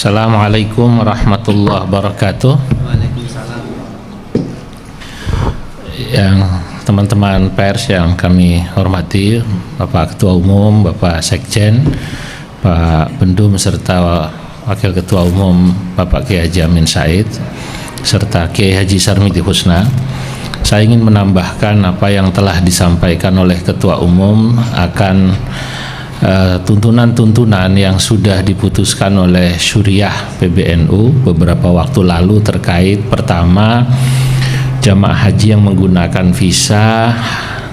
Assalamualaikum warahmatullahi wabarakatuh. Waalaikumsalam. Yang teman-teman pers yang kami hormati, Bapak Ketua Umum, Bapak Sekjen, Pak Bendum serta Wakil Ketua Umum Bapak Kiai Haji Amin Said serta Kiai Haji Sarmidi Husna. Saya ingin menambahkan apa yang telah disampaikan oleh Ketua Umum akan tuntunan-tuntunan yang sudah diputuskan oleh Syuriah PBNU beberapa waktu lalu terkait pertama jamaah haji yang menggunakan visa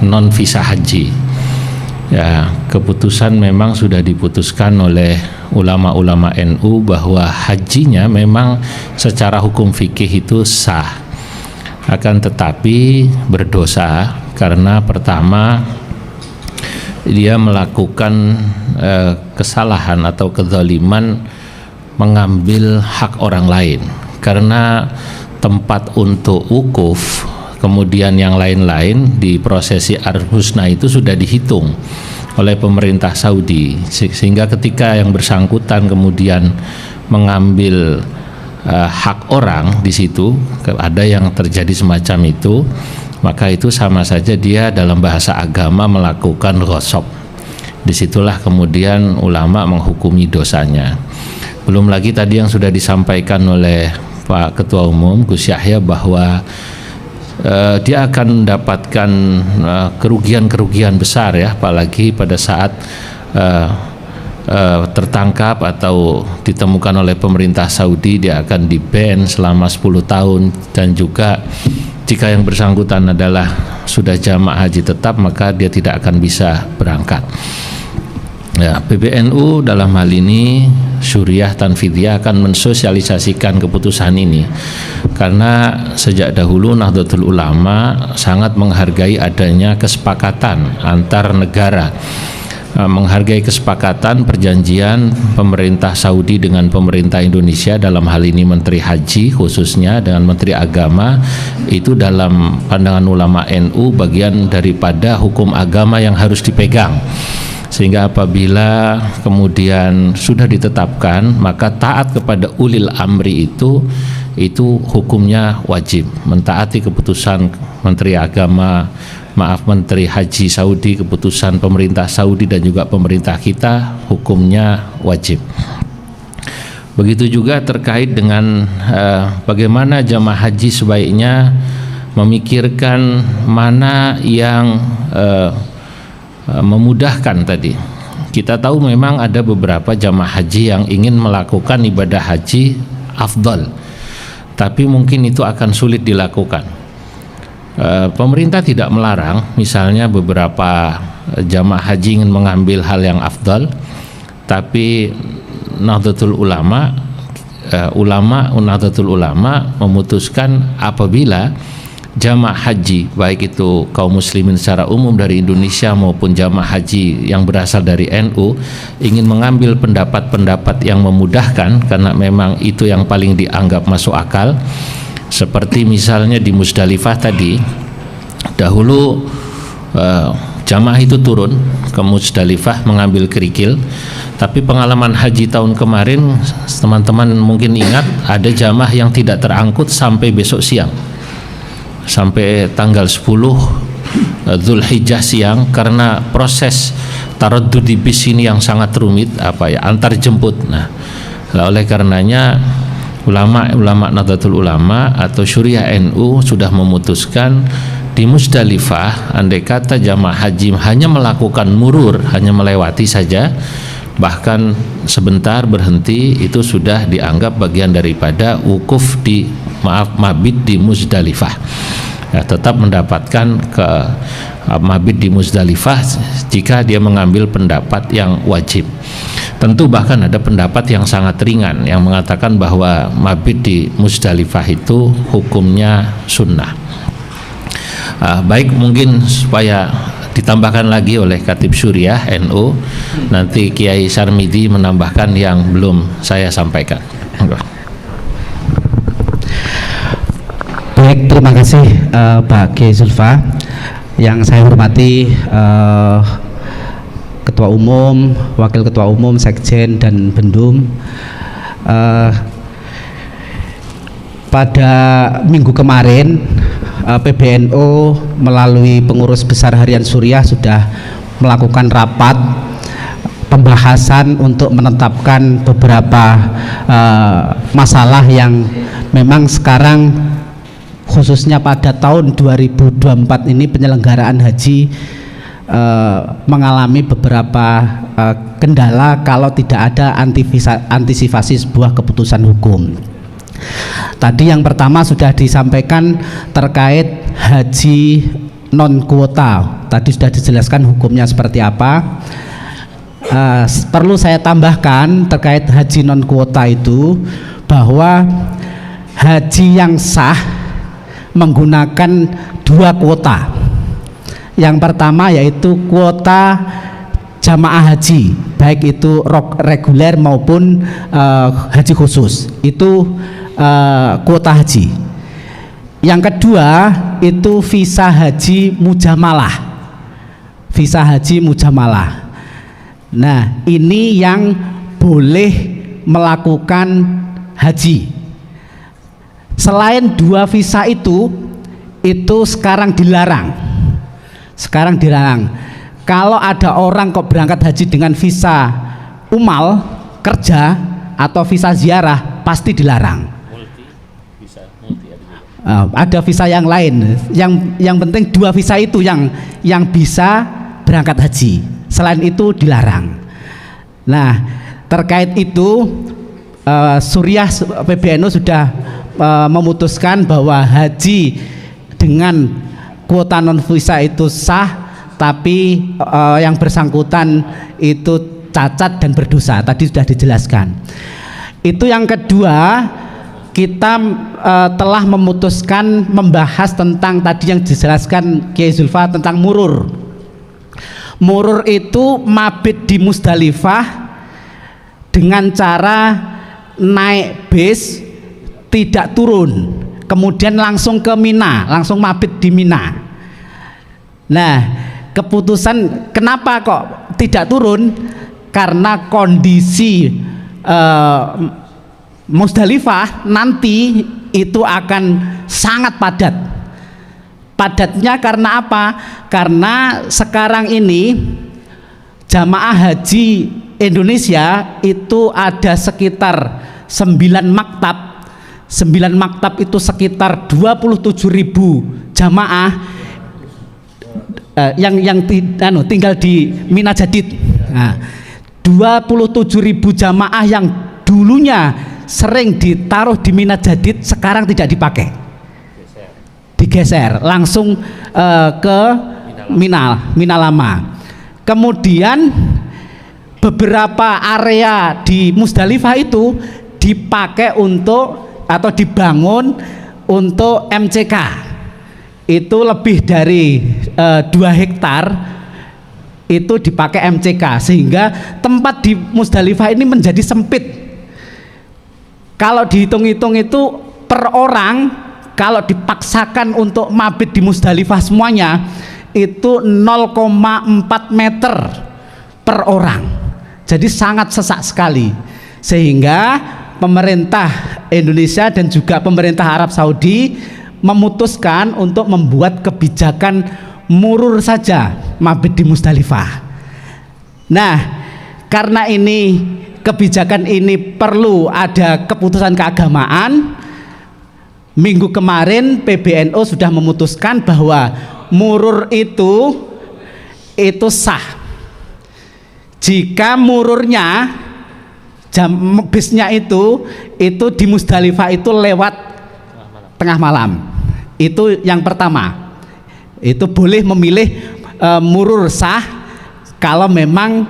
non visa haji. Ya, keputusan memang sudah diputuskan oleh ulama-ulama NU bahwa hajinya memang secara hukum fikih itu sah. Akan tetapi berdosa karena pertama dia melakukan kesalahan atau kezaliman mengambil hak orang lain, karena tempat untuk wukuf kemudian yang lain-lain di prosesi Ar-Husna itu sudah dihitung oleh pemerintah Saudi, sehingga ketika yang bersangkutan kemudian mengambil hak orang di situ, ada yang terjadi semacam itu, maka itu sama saja dia dalam bahasa agama melakukan ghasab. Disitulah kemudian ulama menghukumi dosanya. Belum lagi tadi yang sudah disampaikan oleh Pak Ketua Umum Gus Yahya bahwa dia akan mendapatkan kerugian-kerugian besar ya, apalagi pada saat tertangkap atau ditemukan oleh pemerintah Saudi, dia akan di-ban selama 10 tahun, dan juga jika yang bersangkutan adalah sudah jamaah haji tetap maka dia tidak akan bisa berangkat. Ya, PBNU dalam hal ini Syuriah Tanfidiyah akan mensosialisasikan keputusan ini karena sejak dahulu Nahdlatul Ulama sangat menghargai adanya kesepakatan antar negara, menghargai kesepakatan perjanjian pemerintah Saudi dengan pemerintah Indonesia, dalam hal ini Menteri Haji khususnya dengan Menteri Agama. Itu dalam pandangan ulama NU bagian daripada hukum agama yang harus dipegang, sehingga apabila kemudian sudah ditetapkan maka taat kepada ulil amri itu hukumnya wajib. Mentaati keputusan Menteri Agama, Menteri Haji Saudi, keputusan pemerintah Saudi dan juga pemerintah kita, hukumnya wajib. Begitu juga terkait dengan bagaimana jamaah haji sebaiknya memikirkan mana yang memudahkan tadi. Kita tahu memang ada beberapa jamaah haji yang ingin melakukan ibadah haji afdal, tapi mungkin itu akan sulit dilakukan. Pemerintah tidak melarang, misalnya beberapa jamaah haji ingin mengambil hal yang afdal, tapi Nahdlatul Ulama, Nahdlatul Ulama memutuskan apabila jamaah haji baik itu kaum muslimin secara umum dari Indonesia maupun jamaah haji yang berasal dari NU ingin mengambil pendapat-pendapat yang memudahkan, karena memang itu yang paling dianggap masuk akal. Seperti misalnya di Musdalifah tadi, dahulu jamaah itu turun ke Musdalifah mengambil kerikil, tapi pengalaman haji tahun kemarin teman-teman mungkin ingat ada jamaah yang tidak terangkut sampai besok siang, sampai tanggal 10 Dzulhijjah siang, karena proses taraddud di bis ini yang sangat rumit, antar jemput. Nah, oleh karenanya ulama Nahdlatul Ulama atau Syuriah NU sudah memutuskan di Musdalifah, andai kata jamaah haji hanya melakukan murur, hanya melewati saja, bahkan sebentar berhenti, itu sudah dianggap bagian daripada wukuf di mabit di Musdalifah. Ya, tetap mendapatkan ke mabit di Musdalifah jika dia mengambil pendapat yang wajib. Tentu bahkan ada pendapat yang sangat ringan yang mengatakan bahwa mabit di Musdalifah itu hukumnya sunnah. Baik, mungkin supaya ditambahkan lagi oleh Khatib Syuriah NU, nanti Kiai Sarmidi menambahkan yang belum saya sampaikan. Baik, terima kasih Pak Kiai Zulfa. Yang saya hormati Ketua Umum, Wakil Ketua Umum, Sekjen dan Bendum. Pada minggu kemarin PBNU melalui pengurus besar Harian Suriah sudah melakukan rapat pembahasan untuk menetapkan beberapa masalah yang memang sekarang khususnya pada tahun 2024 ini penyelenggaraan haji mengalami beberapa kendala kalau tidak ada antisipasi sebuah keputusan hukum. Tadi yang pertama sudah disampaikan terkait haji non kuota. Tadi sudah dijelaskan hukumnya seperti apa. Perlu saya tambahkan terkait haji non kuota itu bahwa haji yang sah menggunakan 2 kuota. Yang pertama yaitu kuota jamaah haji, baik itu reguler maupun haji khusus. Itu kuota haji. Yang kedua itu visa haji mujamalah. Visa haji mujamalah. Nah, ini yang boleh melakukan haji. Selain 2 visa itu sekarang dilarang. Sekarang dilarang. Kalau ada orang kok berangkat haji dengan visa umal, kerja atau visa ziarah, pasti dilarang. Ada visa yang lain. Yang penting 2 visa itu yang bisa berangkat haji. Selain itu dilarang. Nah, terkait itu Suriah PBNU sudah memutuskan bahwa haji dengan kuota non visa itu sah, tapi yang bersangkutan itu cacat dan berdosa. Tadi sudah dijelaskan. Itu yang kedua, kita telah memutuskan membahas tentang tadi yang dijelaskan Kiai Zulfa tentang murur. Murur itu mabit di Musdalifah dengan cara naik bis tidak turun, kemudian langsung ke Mina, langsung mabit di Mina. Nah, keputusan kenapa kok tidak turun? Karena kondisi Musdalifah nanti itu akan sangat padat. Padatnya karena apa? Karena sekarang ini jamaah haji Indonesia itu ada sekitar 9 maktab. 9 maktab itu sekitar 27.000 jamaah yang tinggal di Mina Jadid. Nah, 27.000 jamaah yang dulunya sering ditaruh di Mina Jadid sekarang tidak dipakai, digeser langsung ke Mina Lama. Kemudian beberapa area di Musdalifah itu dipakai untuk atau dibangun untuk MCK. Itu lebih dari 2 hektar itu dipakai MCK, sehingga tempat di Musdalifah ini menjadi sempit. Kalau dihitung-hitung itu per orang, kalau dipaksakan untuk mabit di Musdalifah semuanya itu 0,4 meter per orang. Jadi sangat sesak sekali. Sehingga pemerintah Indonesia dan juga pemerintah Arab Saudi memutuskan untuk membuat kebijakan murur saja mabit di Musdalifah. Nah, karena ini kebijakan ini perlu ada keputusan keagamaan, minggu kemarin PBNU sudah memutuskan bahwa murur itu sah jika mururnya bisnya itu di Musdalifah itu lewat tengah malam. Itu yang pertama. Itu boleh memilih murur sah kalau memang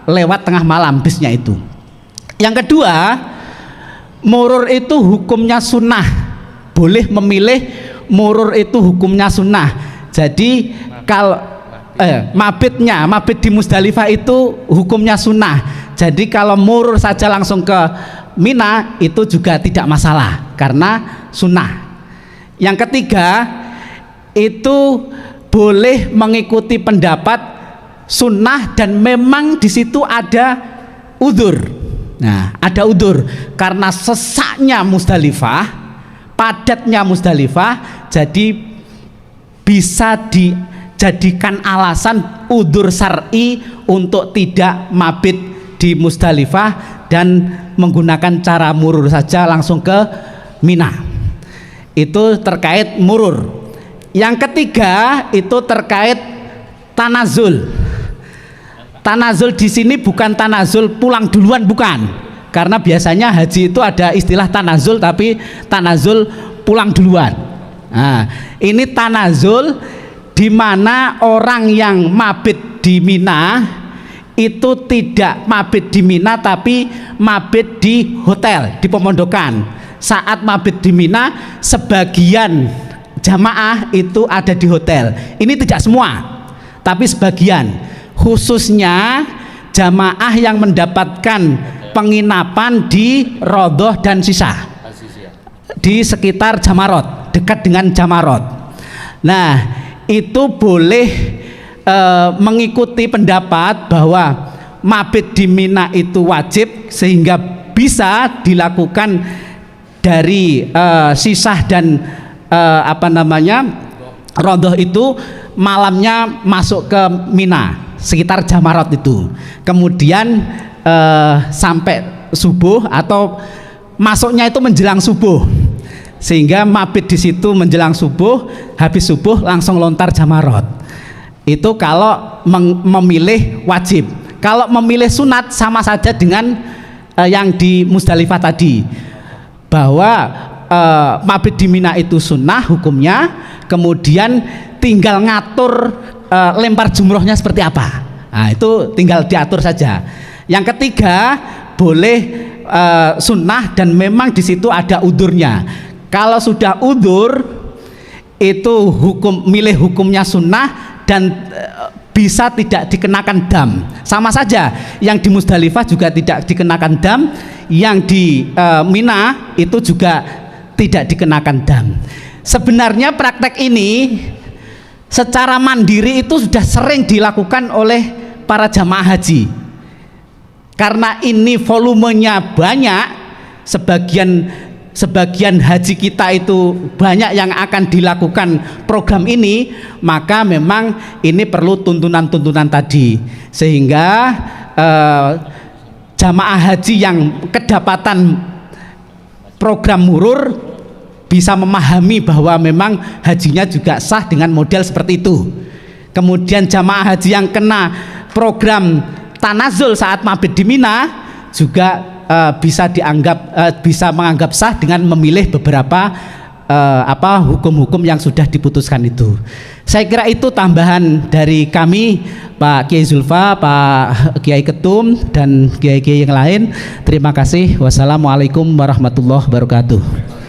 lewat tengah malam bisnya itu. Yang kedua, murur itu hukumnya sunnah. Boleh memilih murur itu hukumnya sunnah. Jadi kalau mabit di Musdalifah itu hukumnya sunnah. Jadi kalau murur saja langsung ke Mina itu juga tidak masalah karena sunnah. Yang ketiga, itu boleh mengikuti pendapat sunnah dan memang di situ ada udzur. Nah, ada udzur karena sesaknya Musdalifah, padatnya Musdalifah, jadi bisa dijadikan alasan udzur syar'i untuk tidak mabit di Musdalifah dan menggunakan cara murur saja langsung ke Mina. Itu terkait murur. Yang ketiga itu terkait tanazul. Tanazul di sini bukan tanazul pulang duluan, bukan. Karena biasanya haji itu ada istilah tanazul, tapi tanazul pulang duluan. Nah, ini tanazul di mana orang yang mabit di Mina itu tidak mabit di Mina tapi mabit di hotel, di pemondokan. Saat mabit di Mina, sebagian jamaah itu ada di hotel. Ini tidak semua, tapi sebagian. Khususnya jamaah yang mendapatkan penginapan di Rodoh dan Sisah, di sekitar Jamarot, dekat dengan Jamarot. Nah, itu boleh mengikuti pendapat bahwa mabit di Mina itu wajib, sehingga bisa dilakukan dari Sisah dan Rodoh itu malamnya masuk ke Mina sekitar Jamarot itu, kemudian sampai subuh atau masuknya itu menjelang subuh, sehingga mabit di situ menjelang subuh, habis subuh langsung lontar Jamarot. Itu kalau memilih wajib. Kalau memilih sunat sama saja dengan yang di Musdalifah tadi, bahwa mabit di Mina itu sunnah hukumnya, kemudian tinggal ngatur lempar jumrohnya seperti apa. Nah, itu tinggal diatur saja. Yang ketiga boleh sunnah dan memang di situ ada udurnya. Kalau sudah udur itu milih hukumnya sunnah dan bisa tidak dikenakan dam. Sama saja, yang di Musdalifah juga tidak dikenakan dam, yang di Mina itu juga tidak dikenakan dam. Sebenarnya praktek ini secara mandiri itu sudah sering dilakukan oleh para jamaah haji. Karena ini volumenya banyak, sebagian haji kita itu banyak yang akan dilakukan program ini, maka memang ini perlu tuntunan-tuntunan tadi, sehingga jamaah haji yang kedapatan program murur bisa memahami bahwa memang hajinya juga sah dengan model seperti itu. Kemudian jamaah haji yang kena program tanazul saat mabit di Mina juga bisa menganggap sah dengan memilih beberapa hukum-hukum yang sudah diputuskan itu. Saya kira itu tambahan dari kami, Pak Kiai Zulfa, Pak Kiai Ketum, dan kiai-kiai yang lain. Terima kasih. Wassalamualaikum warahmatullahi wabarakatuh.